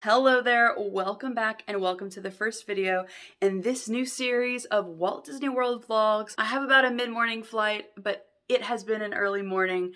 Hello there, welcome back and welcome to the first video in this new series of Walt Disney World vlogs. I have about a mid-morning flight, but it has been an early morning.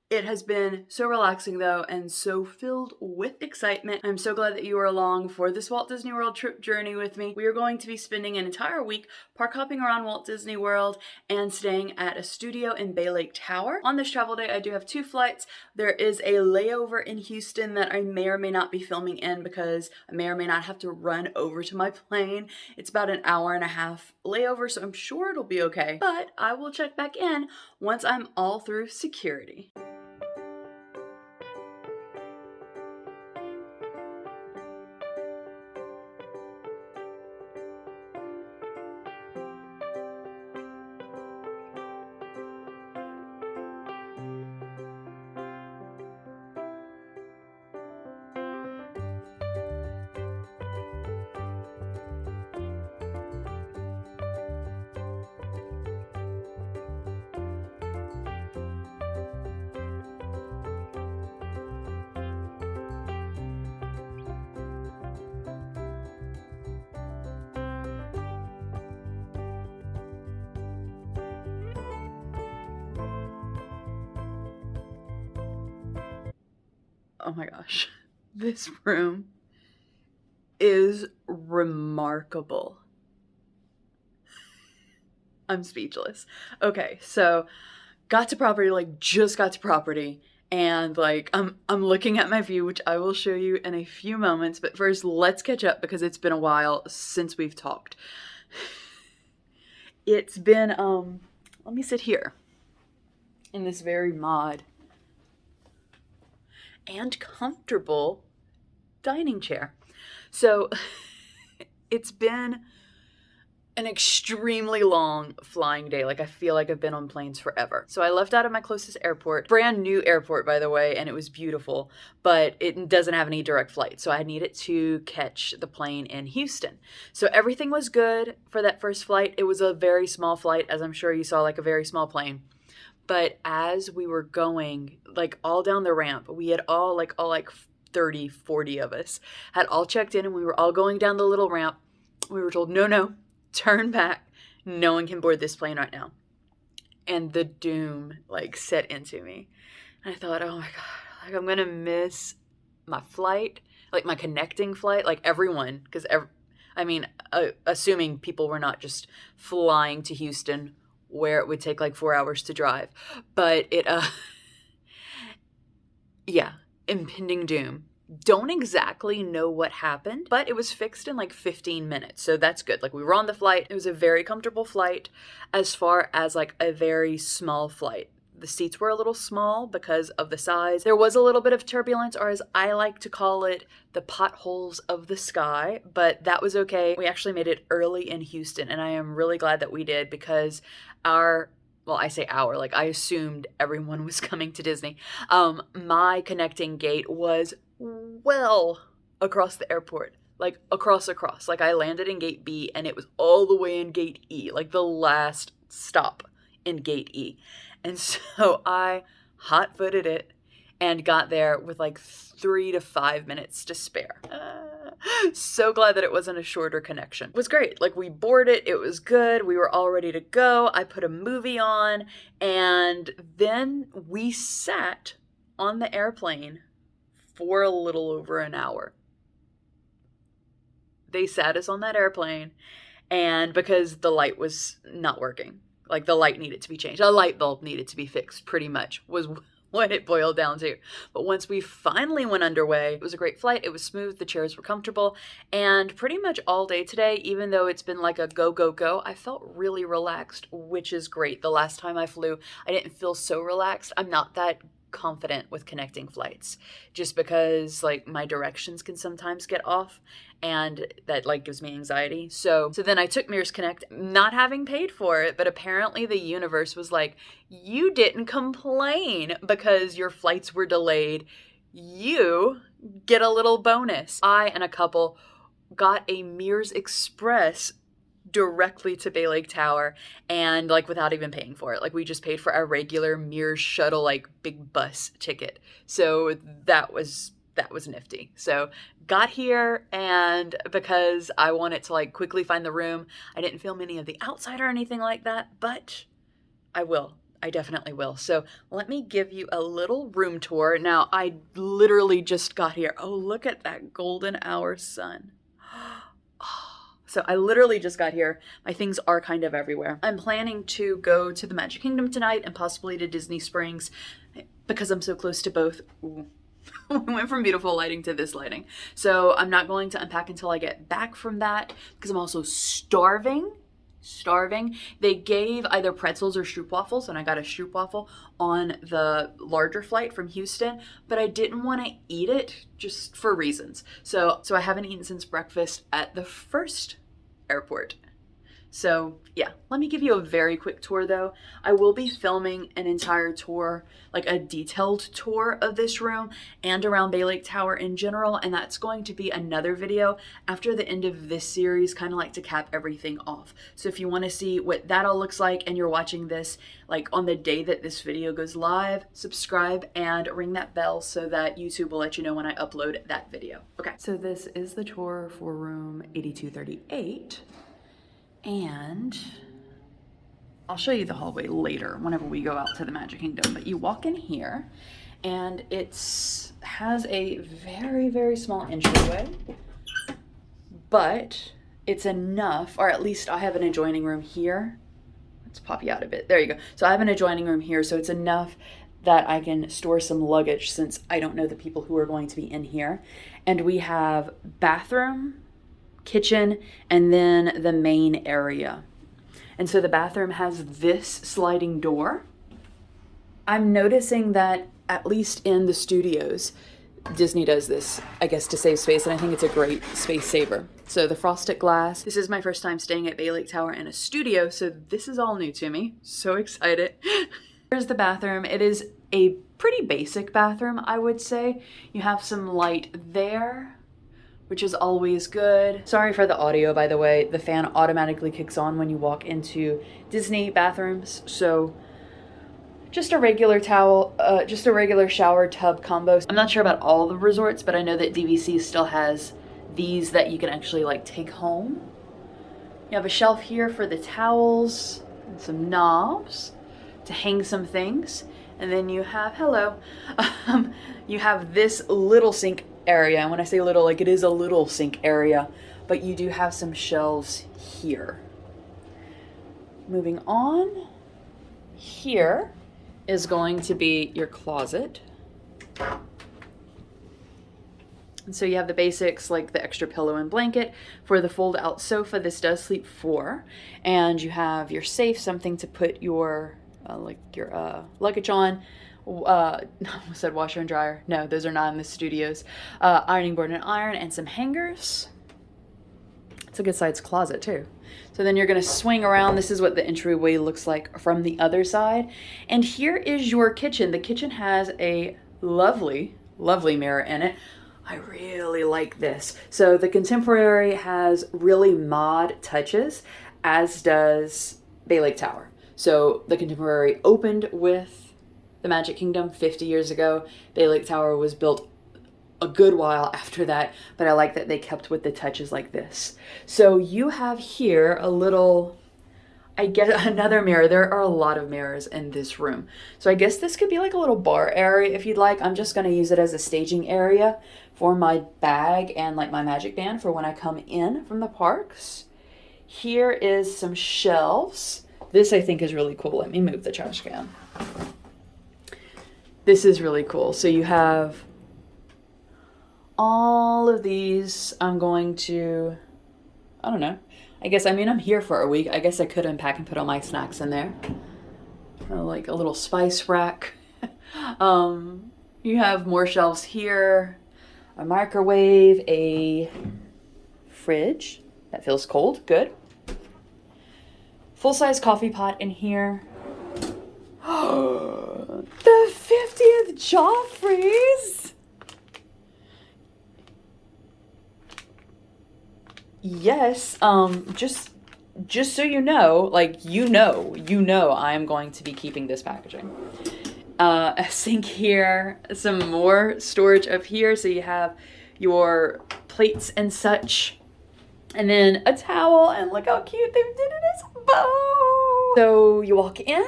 It has been so relaxing though and so filled with excitement. I'm so glad that you are along for this Walt Disney World trip journey with me. We are going to be spending an entire week park hopping around Walt Disney World and staying at a studio in Bay Lake Tower. On this travel day, I do have two flights. There is a layover in Houston that I may or may not be filming in because I may or may not have to run over to my plane. It's about an hour and a half layover, so I'm sure it'll be okay. But I will check back in once I'm all through security. Oh my gosh, this room is remarkable. I'm speechless. Okay, so got to property, just got to property, and I'm looking at my view, which I will show you in a few moments, but first let's catch up because it's been a while since we've talked. It's been, let me sit here in this very mod and comfortable dining chair. So it's been an extremely long flying day. I feel like I've been on planes forever. So I left out of my closest airport, brand new airport by the way, and it was beautiful, but it doesn't have any direct flight. So I needed to catch the plane in Houston. So everything was good for that first flight. It was a very small flight, as I'm sure you saw, a very small plane. But as we were going, all down the ramp, we had all 30, 40 of us had all checked in and we were all going down the little ramp. We were told, no, turn back. No one can board this plane right now. And the doom set into me. And I thought, oh my God, I'm going to miss my flight, my connecting flight, everyone. Because assuming people were not just flying to Houston where it would take 4 hours to drive. But yeah, impending doom. Don't exactly know what happened, but it was fixed in 15 minutes. So that's good. We were on the flight. It was a very comfortable flight as far as a very small flight. The seats were a little small because of the size. There was a little bit of turbulence, or as I like to call it, the potholes of the sky, but that was okay. We actually made it early in Houston, and I am really glad that we did because I assumed everyone was coming to Disney. My connecting gate was well across the airport, across. I landed in gate B and it was all the way in gate E, the last stop in gate E. And so I hot-footed it and got there with 3 to 5 minutes to spare. So glad that it wasn't a shorter connection. It was great. We boarded, it was good. We were all ready to go. I put a movie on and then we sat on the airplane for a little over an hour. They sat us on that airplane and because the light was not working. The light needed to be changed. A light bulb needed to be fixed, pretty much, was what it boiled down to. But once we finally went underway, it was a great flight. It was smooth. The chairs were comfortable. And pretty much all day today, even though it's been a go, go, go, I felt really relaxed, which is great. The last time I flew, I didn't feel so relaxed. I'm not that confident with connecting flights just because my directions can sometimes get off and that gives me anxiety. So then I took Mears Connect, not having paid for it, but apparently the universe was you didn't complain because your flights were delayed. You get a little bonus. I and a couple got a Mears Express directly to Bay Lake Tower, and like without even paying for it. Like we just paid for our regular Mears shuttle, like big bus ticket. So that was that was nifty. So got here, and because I wanted to like quickly find the room, I didn't film any of the outside or anything like that, but I will. I definitely will. So let me give you a little room tour. Now, I literally just got here. Oh, look at that golden hour sun. So I literally just got here. My things are kind of everywhere. I'm planning to go to the Magic Kingdom tonight and possibly to Disney Springs because I'm so close to both. Ooh. We went from beautiful lighting to this lighting. So I'm not going to unpack until I get back from that because I'm also starving. They gave either pretzels or stroopwafels, and I got a stroopwafel on the larger flight from Houston, but I didn't want to eat it just for reasons. So I haven't eaten since breakfast at the first airport. So yeah, let me give you a very quick tour though. I will be filming an entire tour, like a detailed tour of this room and around Bay Lake Tower in general, and that's going to be another video after the end of this series, kind of like to cap everything off. So if you want to see what that all looks like and you're watching this like on the day that this video goes live, subscribe and ring that bell so that YouTube will let you know when I upload that video. Okay, so this is the tour for room 8238. And I'll show you the hallway later whenever we go out to the Magic Kingdom. But you walk in here and it has a very, very small entryway. But it's enough, or at least I have an adjoining room here. Let's pop you out a bit. There you go. So I have an adjoining room here, so it's enough that I can store some luggage since I don't know the people who are going to be in here. And we have bathroom, kitchen, and then the main area. And so the bathroom has this sliding door. I'm noticing that at least in the studios, Disney does this, I guess, to save space, and I think it's a great space saver. So the frosted glass. This is my first time staying at Bay Lake Tower in a studio, so this is all new to me. So excited. Here's the bathroom. It is a pretty basic bathroom, I would say. You have some light there, which is always good. Sorry for the audio, by the way. The fan automatically kicks on when you walk into Disney bathrooms. So just a regular towel, just a regular shower tub combo. I'm not sure about all the resorts, but I know that DVC still has these that you can actually like take home. You have a shelf here for the towels and some knobs to hang some things. And then you have, you have this little sink area. And when I say little, like it is a little sink area, but you do have some shelves here. Moving on, here is going to be your closet. And so you have the basics like the extra pillow and blanket. For the fold out sofa, this does sleep 4. And you have your safe, something to put your luggage on. I said washer and dryer. No, those are not in the studios. Ironing board and iron, and some hangers. It's a good sized closet too. So then you're gonna swing around. This is what the entryway looks like from the other side. And here is your kitchen. The kitchen has a lovely, lovely mirror in it. I really like this. So the Contemporary has really mod touches, as does Bay Lake Tower. So the Contemporary opened with the Magic Kingdom 50 years ago. Bay Lake Tower was built a good while after that, but I like that they kept with the touches like this. So you have here a little, I guess, another mirror. There are a lot of mirrors in this room. So I guess this could be like a little bar area if you'd like. I'm just gonna use it as a staging area for my bag and like my magic band for when I come in from the parks. Here is some shelves. This I think is really cool. Let me move the trash can. This is really cool. So you have all of these. I'm going to, I don't know. I guess, I mean, I'm here for a week. I guess I could unpack and put all my snacks in there. Like a little spice rack. You have more shelves here. A microwave, a fridge. That feels cold, good. Full-size coffee pot in here. The 50th Joffrey's. Yes, just so you know, like, you know, I am going to be keeping this packaging. A sink here, some more storage up here, so you have your plates and such, and then a towel, and look how cute they did it as a bow. So you walk in,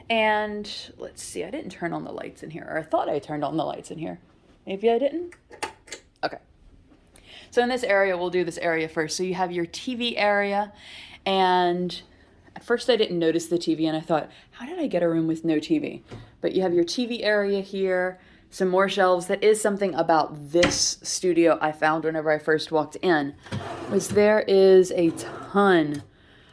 and let's see, I didn't turn on the lights in here, or I thought I turned on the lights in here. Maybe I didn't? Okay. So in this area, we'll do this area first. So you have your TV area, and at first I didn't notice the TV, and I thought, how did I get a room with no TV? But you have your TV area here, some more shelves. That is something about this studio I found whenever I first walked in, was there is a ton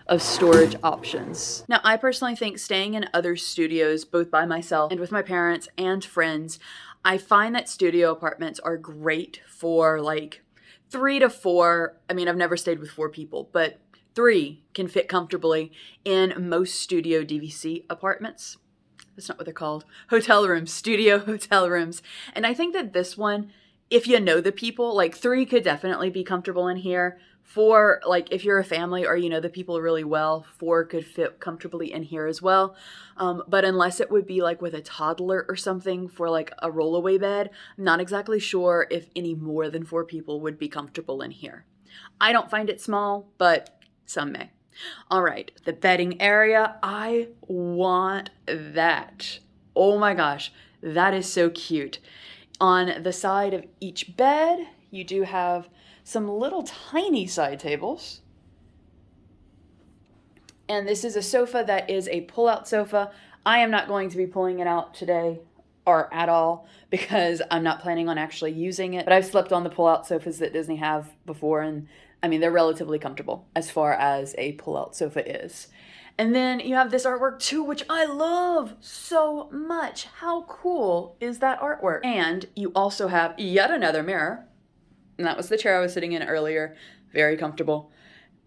of storage options. Now, I personally think staying in other studios, both by myself and with my parents and friends, I find that studio apartments are great for like 3 to 4. I mean, I've never stayed with 4 people, but 3 can fit comfortably in most studio DVC apartments. That's not what they're called. Hotel rooms, studio hotel rooms. And I think that this one, if you know the people, like 3 could definitely be comfortable in here. 4, like if you're a family or you know the people really well, 4 could fit comfortably in here as well. But unless it would be like with a toddler or something for like a rollaway bed, I'm not exactly sure if any more than 4 people would be comfortable in here. I don't find it small, but some may. All right, the bedding area, I want that. Oh my gosh, that is so cute. On the side of each bed, you do have some little tiny side tables. And this is a sofa that is a pull-out sofa. I am not going to be pulling it out today or at all because I'm not planning on actually using it. But I've slept on the pull-out sofas that Disney have before, and I mean, they're relatively comfortable as far as a pull-out sofa is. And then you have this artwork too, which I love so much. How cool is that artwork? And you also have yet another mirror. And that was the chair I was sitting in earlier. Very comfortable.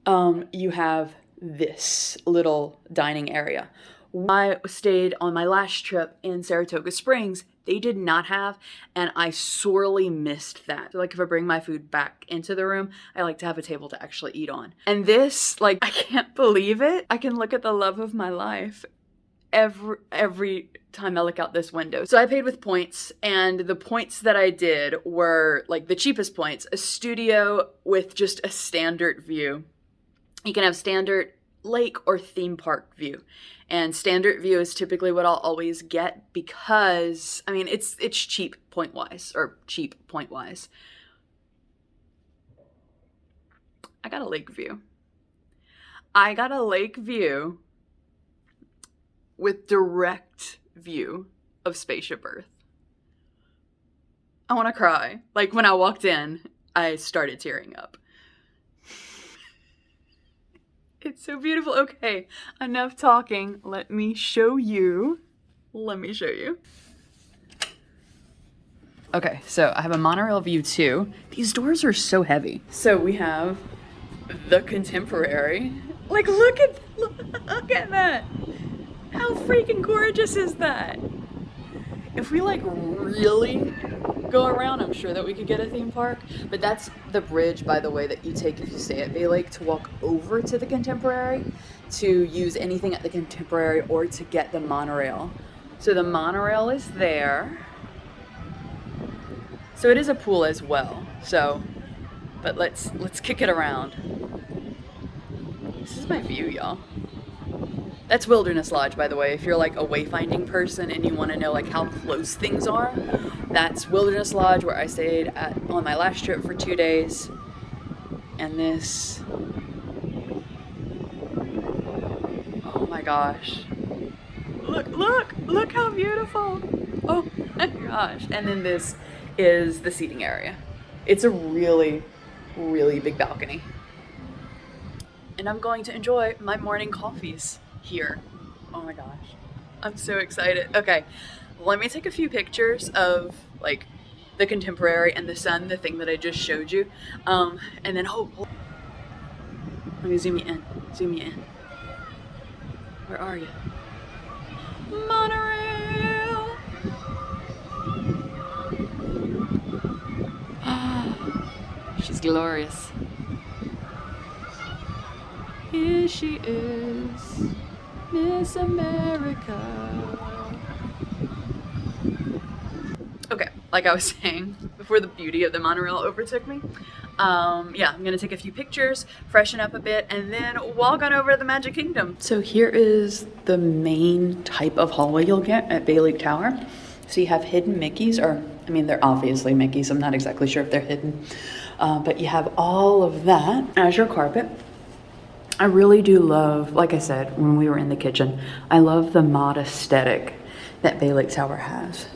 You have this little dining area. When I stayed on my last trip in Saratoga Springs, they did not have, and I sorely missed that. So like if I bring my food back into the room, I like to have a table to actually eat on. And this, like, I can't believe it. I can look at the love of my life every time I look out this window. So I paid with points, and the points that I did were like the cheapest points, a studio with just a standard view. You can have standard lake or theme park view. And standard view is typically what I'll always get because, I mean, it's cheap point-wise. I got a lake view. I got a lake view with direct view of Spaceship Earth. I want to cry. Like when I walked in, I started tearing up. It's so beautiful. Okay, enough talking. Let me show you. Okay, so I have a monorail view too. These doors are so heavy. So we have the Contemporary. Like, look at that. How freaking gorgeous is that? If we like really go around, I'm sure that we could get a theme park. But that's the bridge, by the way, that you take if you stay at Bay Lake to walk over to the Contemporary to use anything at the Contemporary or to get the monorail. So the monorail is there. So it is a pool as well. So, but let's kick it around. This is my view, y'all. That's Wilderness Lodge, by the way. If you're like a wayfinding person and you want to know like how close things are, that's Wilderness Lodge, where I stayed at on my last trip for 2 days. And this, oh my gosh. Look how beautiful. Oh my gosh. And then this is the seating area. It's a really, really big balcony. And I'm going to enjoy my morning coffees here. Oh my gosh. I'm so excited. Okay, let me take a few pictures of like the Contemporary and the sun, the thing that I just showed you. And then, let me zoom you in. Where are you? Monorail! She's glorious. Here she is, Miss America. like I was saying, before the beauty of the monorail overtook me. Yeah, I'm gonna take a few pictures, freshen up a bit, and then walk on over to the Magic Kingdom. So here is the main type of hallway you'll get at Bay Lake Tower. So you have hidden Mickeys, or I mean, they're obviously Mickeys. I'm not exactly sure if they're hidden, but you have all of that as your carpet. I really do love, like I said, when we were in the kitchen, I love the mod aesthetic that Bay Lake Tower has.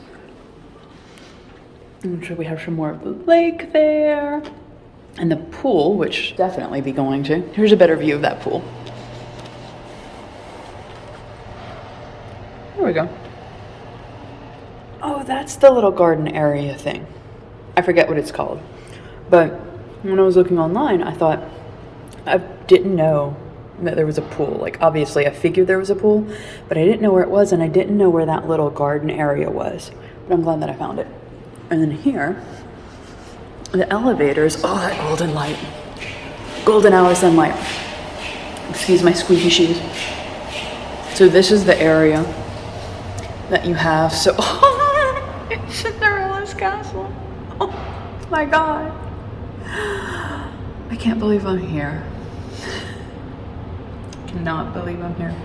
I'm sure we have some more of the lake there. And the pool, which definitely be going to. Here's a better view of that pool. There we go. Oh, that's the little garden area thing. I forget what it's called. But when I was looking online, I thought, I didn't know that there was a pool. Like, obviously I figured there was a pool, but I didn't know where it was, and I didn't know where that little garden area was. But I'm glad that I found it. And then here, the elevators, oh, that golden light. Golden hour sunlight. Excuse my squeaky shoes. So this is the area that you have. So, oh, it's Cinderella's castle. Oh my God. I can't believe I'm here. Cannot believe I'm here.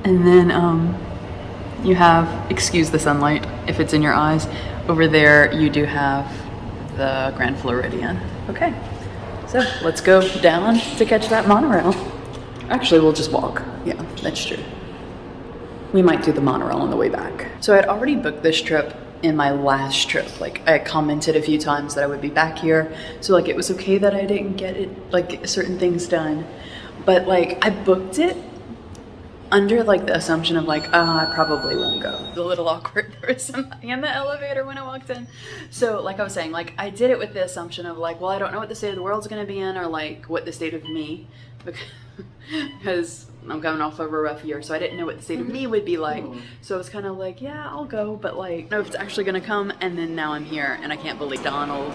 And then you have, excuse the sunlight if it's in your eyes, over there you do have the Grand Floridian. Okay, so let's go down to catch that monorail. Actually, we'll just walk. Yeah, that's true. We might do the monorail on the way back. So I'd already booked this trip in my last trip. Like, I commented a few times that I would be back here. So like, it was okay that I didn't get it, like certain things done. But like, I booked it under like the assumption of like, I probably won't go. It was a little awkward. There was somebody in the elevator when I walked in. So like I was saying, like I did it with the assumption of like, well, I don't know what the state of the world's gonna be in, or like what the state of me, because I'm coming off of a rough year, so I didn't know what the state of me would be like. So I was kind of like, yeah, I'll go, but like, I don't know if it's actually gonna come. And then now I'm here, and I can't believe Donald.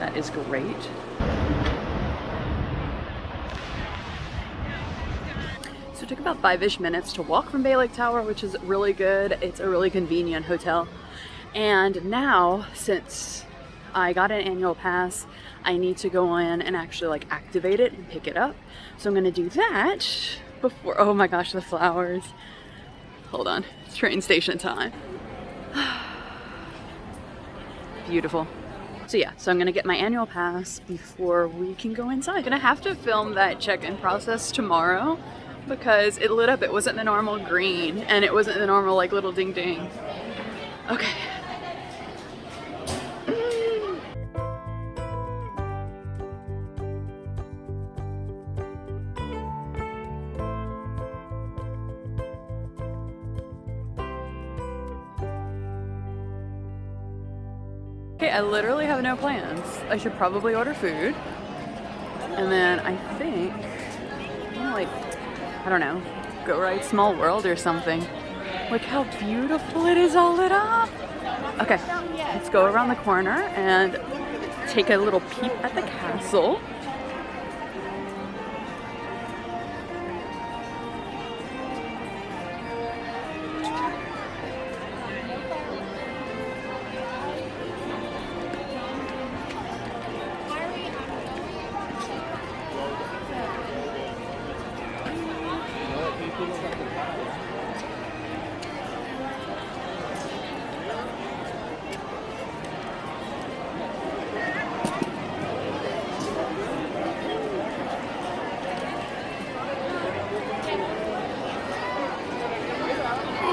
That is great. So it took about 5-ish minutes to walk from Bay Lake Tower, which is really good. It's a really convenient hotel. And now, since I got an annual pass, I need to go in and actually like activate it and pick it up. So I'm gonna do that before, oh my gosh, the flowers. Hold on, it's train station time. Beautiful. So yeah, so I'm gonna get my annual pass before we can go inside. I'm gonna have to film that check-in process tomorrow because it lit up. It wasn't the normal green, and it wasn't the normal like little ding ding. Okay. Okay, I literally have no plans. I should probably order food. And then I think, you know, like, I don't know, go ride Small World or something. Look how beautiful it is all lit up. Okay, let's go around the corner and take a little peep at the castle.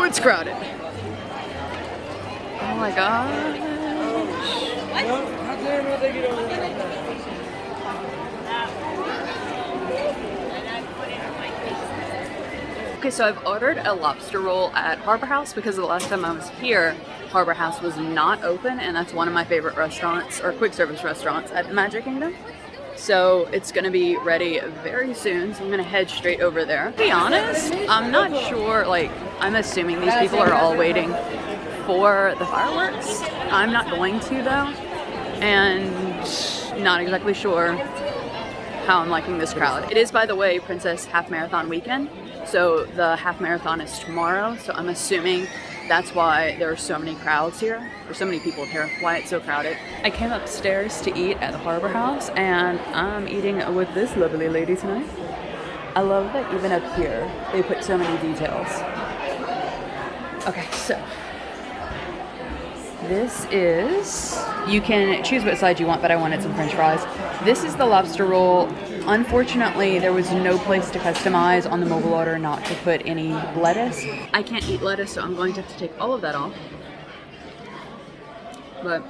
It's crowded. Oh my gosh. Okay, so I've ordered a lobster roll at Harbour House because the last time I was here, Harbour House was not open, and that's one of my favorite restaurants, or quick service restaurants at the Magic Kingdom. So it's gonna be ready very soon, so I'm gonna head straight over there. To be honest, I'm not sure, like, I'm assuming these people are all waiting for the fireworks. I'm not going to though, and not exactly sure how I'm liking this crowd. It is, by the way, Princess Half Marathon weekend, So the half marathon is tomorrow, so I'm assuming that's why there are so many crowds here, or so many people here, why it's so crowded. I came upstairs to eat at the Harbour House, and I'm eating with this lovely lady tonight. I love that even up here, they put so many details. Okay, so this is, you can choose what side you want, but I wanted some french fries. This is the lobster roll. Unfortunately, there was no place to customize on the mobile order not to put any lettuce. I can't eat lettuce, so I'm going to have to take all of that off. But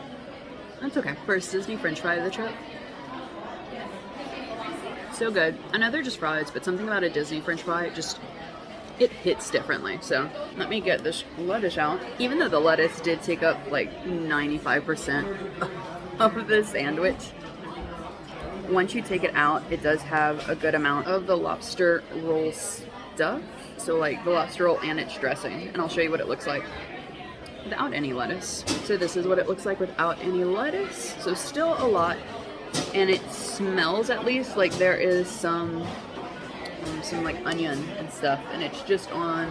that's okay. First Disney french fry of the trip. So good. I know they're just fries, but something about a Disney french fry, it hits differently. So let me get this lettuce out. Even though the lettuce did take up like 95% of the sandwich, once you take it out, it does have a good amount of the lobster roll stuff. So like the lobster roll and its dressing. And I'll show you what it looks like without any lettuce. So this is what it looks like without any lettuce. So still a lot. And it smells, at least, like there is some like onion and stuff. And it's just on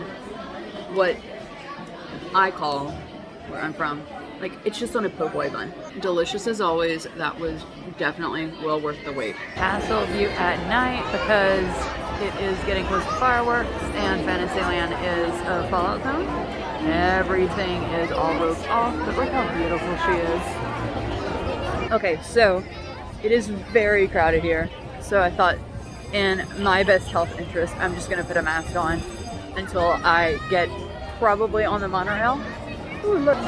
what I call, where I'm from, like it's just on a po' boy bun. Delicious as always. That was definitely well worth the wait. Castle view at night, because it is getting close to fireworks and Fantasyland is a fallout zone. Everything is all roped off, but look how beautiful she is. Okay, so it is very crowded here. So I thought, in my best health interest, I'm just gonna put a mask on until I get probably on the monorail. Ooh, look.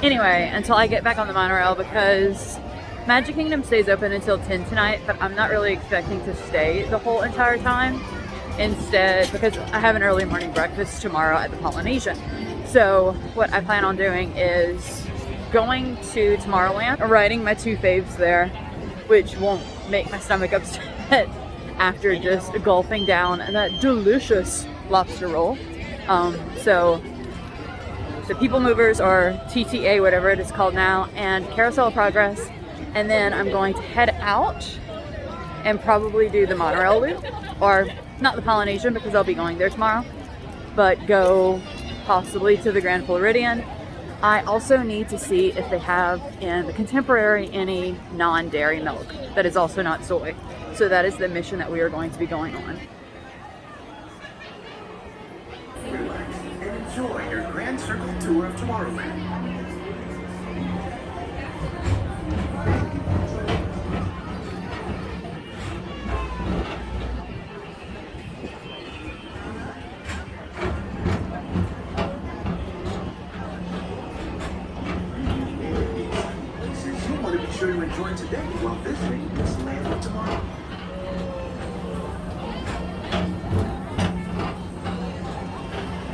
Anyway, until I get back on the monorail, because Magic Kingdom stays open until 10 tonight, but I'm not really expecting to stay the whole entire time. Instead, because I have an early morning breakfast tomorrow at the Polynesian. So what I plan on doing is going to Tomorrowland, riding my two faves there, which won't make my stomach upset after just gulping down that delicious lobster roll. So the People Movers, or TTA, whatever it is called now, and Carousel of Progress. And then I'm going to head out and probably do the monorail loop, or not the Polynesian because I'll be going there tomorrow, but go possibly to the Grand Floridian. I also need to see if they have in the Contemporary any non-dairy milk that is also not soy. So that is the mission that we are going to be going on. Relax and enjoy your Grand Circle tour of Tomorrowland. Sure to enjoy today while visiting this land of tomorrow.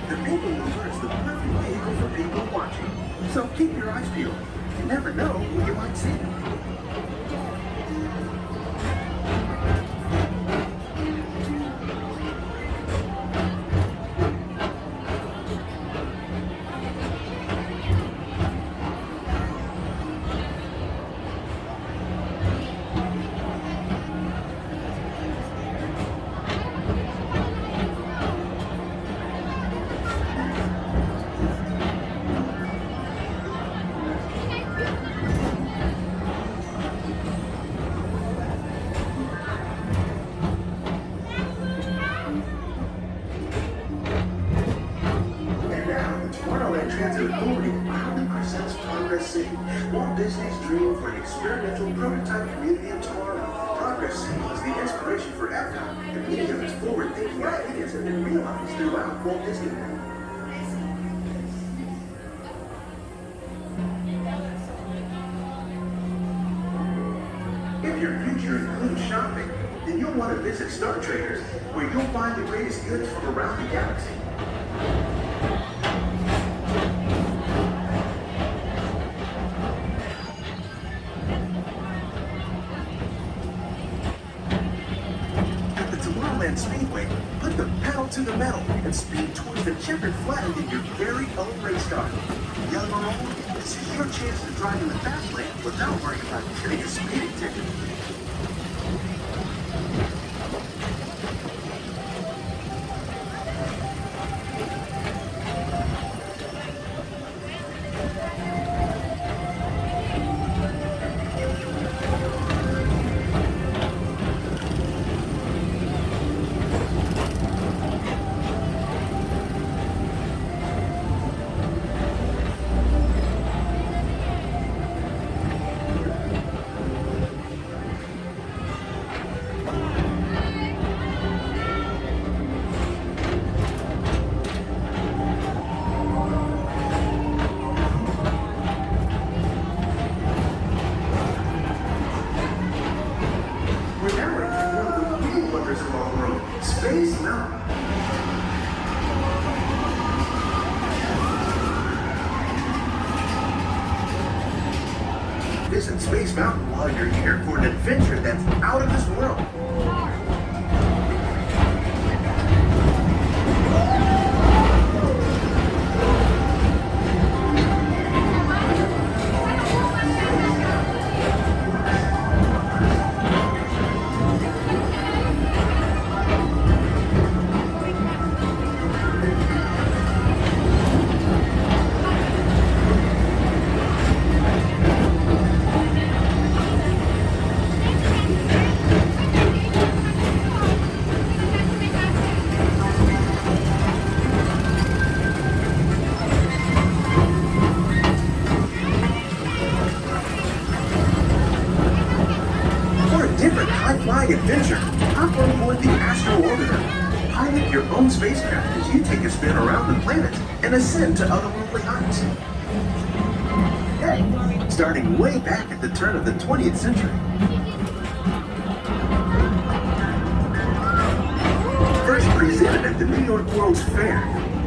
The People Mover is the perfect vehicle for people watching, so keep your eyes peeled. You never know who you might see. Walt Disney's dream for an experimental prototype community of tomorrow. Progress City is the inspiration for Epcot, and many of its forward-thinking ideas have been realized throughout Walt Disney World. If your future includes shopping, then you'll want to visit Star Traders, where you'll find the greatest goods from around the galaxy. Speedway, put the pedal to the metal and speed towards the checkered flag in your very own race car. Young or old, this is your chance to drive in the fast lane without worrying about getting a speeding ticket. Space Mountain. Visit Space Mountain while you're here for an adventure that's out of this world. Adventure, hop on board the Astro Orbiter. Pilot your own spacecraft as you take a spin around the planet and ascend to otherworldly heights. Hey, starting way back at the turn of the 20th century. First presented at the New York World's Fair,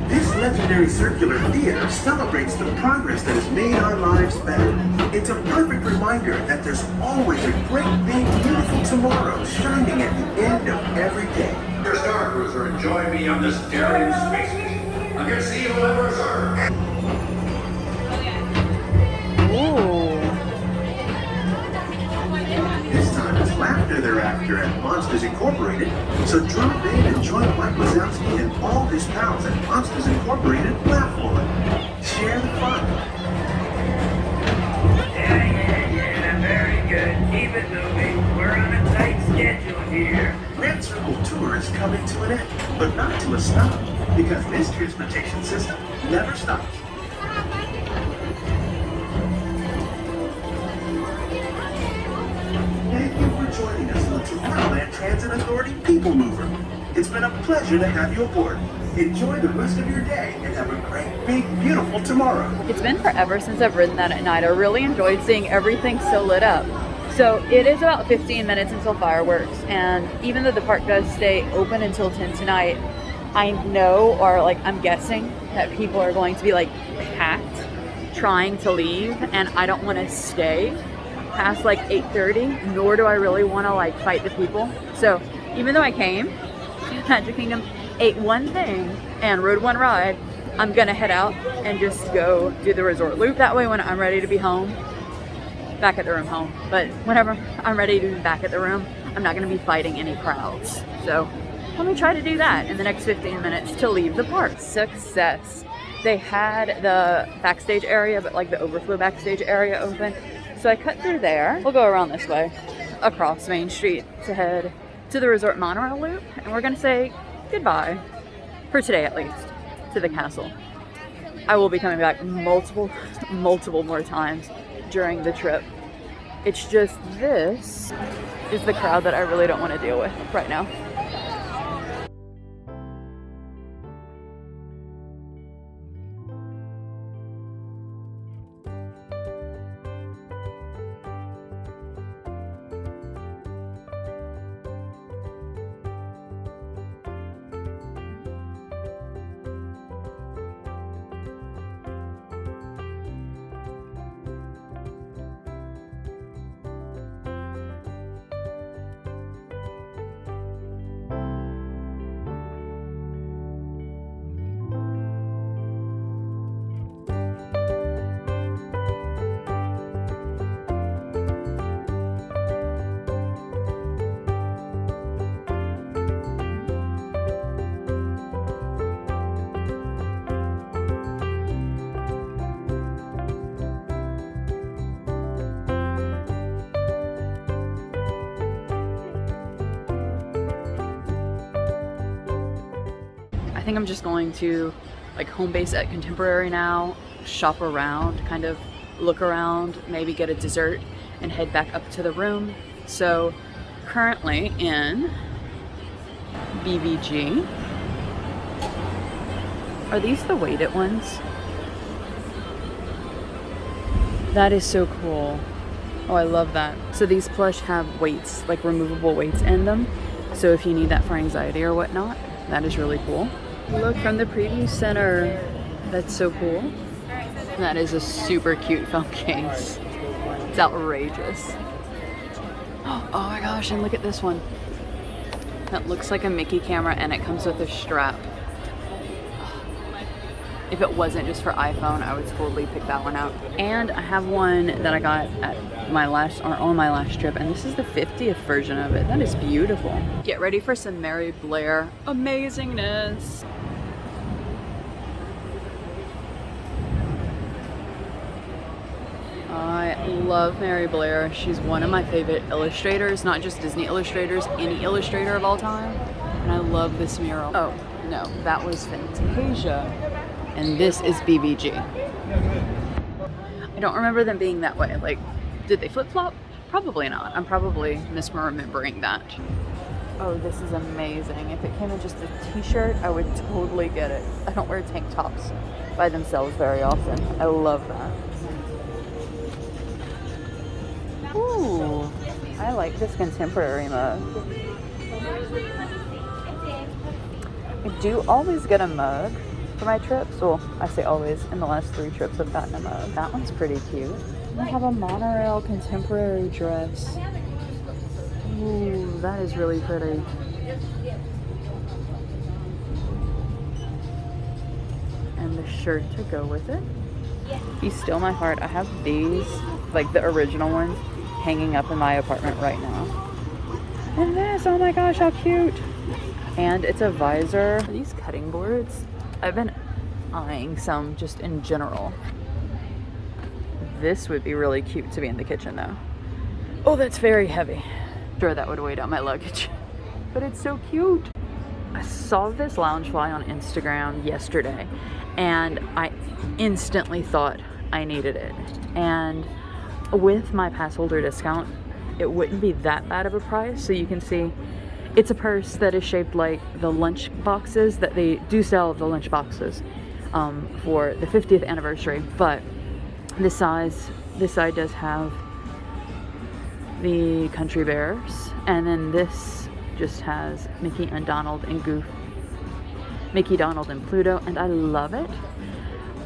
this legendary circular theater celebrates the progress that has made our lives better. It's a perfect reminder that there's always a great, big, beautiful tomorrow shining at the end of every day. Your Star Cruiser, join me on this daring space mission against the evil Emperor. This time it's laughter thereafter at Monsters Incorporated, so drop in and join Mike Wazowski and all his pals at Monsters Incorporated Laugh Floor. Share the fun. Yeah, very good. Keep it moving. We're on a tight schedule here. Red Circle Tour is coming to an end, but not to a stop, because this transportation system never stops. Thank you for joining us on the Tomorrowland Transit Authority People Mover. It's been a pleasure to have you aboard. Enjoy the rest of your day and have a great, big, beautiful tomorrow. It's been forever since I've ridden that at night. I really enjoyed seeing everything so lit up. So it is about 15 minutes until fireworks, and even though the park does stay open until 10 tonight, I know, or like I'm guessing, that people are going to be like packed trying to leave, and I don't want to stay past like 8:30, nor do I really want to like fight the people. So even though I came to Magic Kingdom, ate one thing and rode one ride, I'm gonna head out and just go do the resort loop. That way when I'm ready to be home, back at the room home, but whenever I'm ready to be back at the room, I'm not gonna be fighting any crowds. So let me try to do that in the next 15 minutes to leave the park. Success. They had the backstage area, but like the overflow backstage area open. So I cut through there. We'll go around this way, across Main Street to head to the resort monorail loop. And we're gonna say goodbye, for today at least, to the castle. I will be coming back multiple more times during the trip. It's just this is the crowd that I really don't want to deal with right now. I think I'm just going to like home base at Contemporary now, shop around, kind of look around, maybe get a dessert and head back up to the room. So currently in BVG. Are these the weighted ones? That is so cool. Oh, I love that. So these plush have weights, like removable weights in them. So if you need that for anxiety or whatnot, that is really cool. Look from the preview center. That's so cool. That is a super cute phone case. It's outrageous. Oh my gosh, and look at this one. That looks like a Mickey camera and it comes with a strap. If it wasn't just for iPhone, I would totally pick that one out. And I have one that I got at on my last trip, and this is the 50th version of it. That is beautiful. Get ready for some Mary Blair amazingness. I love Mary Blair. She's one of my favorite illustrators, not just Disney illustrators, any illustrator of all time. And I love this mural. Oh, no, that was Fantasia. And this is BBG. I don't remember them being that way. Like, did they flip-flop? Probably not. I'm probably misremembering that. Oh, this is amazing. If it came in just a t-shirt, I would totally get it. I don't wear tank tops by themselves very often. I love that. Ooh, I like this contemporary mug. I do always get a mug for my trips. Well, I say always. In the last 3 trips, I've gotten a mug. That one's pretty cute. I have a monorail contemporary dress. Ooh, that is really pretty. And the shirt to go with it. Be Still My Heart. I have these, like the original ones, hanging up in my apartment right now. And this, oh my gosh, how cute. And it's a visor. Are these cutting boards? I've been eyeing some just in general. This would be really cute to be in the kitchen though. Oh, that's very heavy. Sure, that would weigh down my luggage. But it's so cute. I saw this Loungefly on Instagram yesterday and I instantly thought I needed it. And with my Passholder discount, it wouldn't be that bad of a price. So you can see it's a purse that is shaped like the lunch boxes that they do sell, the lunch boxes for the 50th anniversary. But this side does have the Country Bears, and then this just has Mickey and Donald and Goof, Mickey, Donald, and Pluto, and I love it.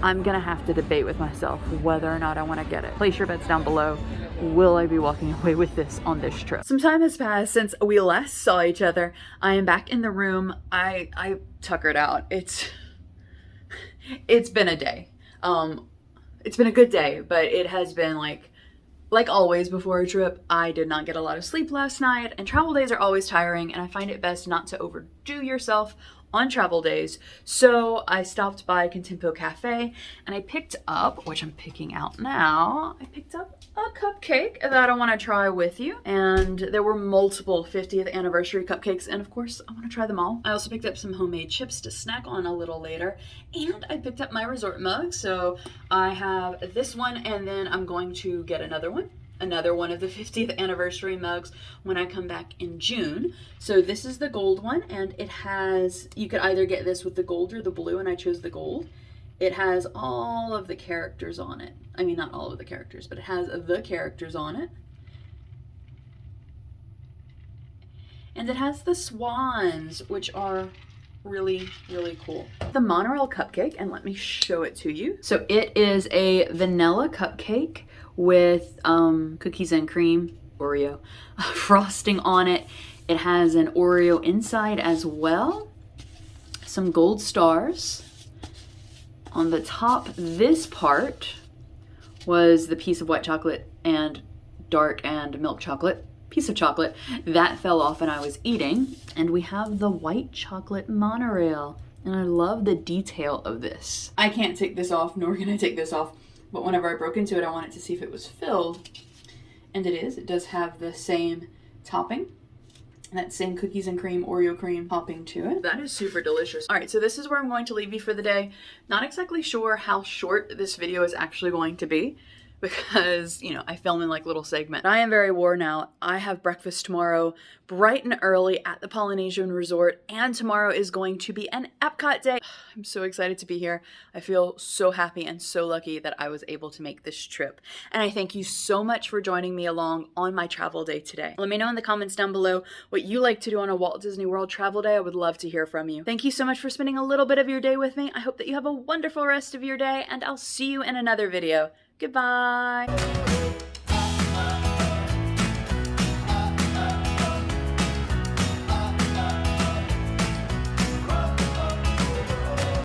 I'm gonna have to debate with myself whether or not I want to get it. Place your bets down below. Will I be walking away with this on this trip? Some time has passed since we last saw each other. I am back in the room. I tuckered out. It's been a day. It's been a good day, but it has been like always before a trip, I did not get a lot of sleep last night, and travel days are always tiring, and I find it best not to overdo yourself on travel days. So I stopped by Contempo Cafe and I picked up, which I'm picking out now, I picked up a cupcake that I want to try with you. And there were multiple 50th anniversary cupcakes, and of course I want to try them all. I also picked up some homemade chips to snack on a little later, and I picked up my resort mug. So I have this one, and then I'm going to get another one of the 50th anniversary mugs when I come back in June. So this is the gold one, and it has, you could either get this with the gold or the blue, and I chose the gold. It has all of the characters on it. I mean, not all of the characters, but it has the characters on it. And it has the swans, which are really, really cool. The monorail cupcake, and let me show it to you. So it is a vanilla cupcake with cookies and cream, Oreo, frosting on it. It has an Oreo inside as well. Some gold stars. On the top, this part was the piece of white chocolate and dark and milk chocolate. Piece of chocolate that fell off when I was eating. And we have the white chocolate monorail. And I love the detail of this. I can't take this off, nor can I take this off. But whenever I broke into it, I wanted to see if it was filled. And it is. It does have the same topping. That same cookies and cream, Oreo cream topping to it. That is super delicious. All right, so this is where I'm going to leave you for the day. Not exactly sure how short this video is actually going to be, because, you know, I film in like little segments. I am very worn out. I have breakfast tomorrow bright and early at the Polynesian Resort, and tomorrow is going to be an Epcot day. I'm so excited to be here. I feel so happy and so lucky that I was able to make this trip. And I thank you so much for joining me along on my travel day today. Let me know in the comments down below what you like to do on a Walt Disney World travel day. I would love to hear from you. Thank you so much for spending a little bit of your day with me. I hope that you have a wonderful rest of your day, and I'll see you in another video. Goodbye.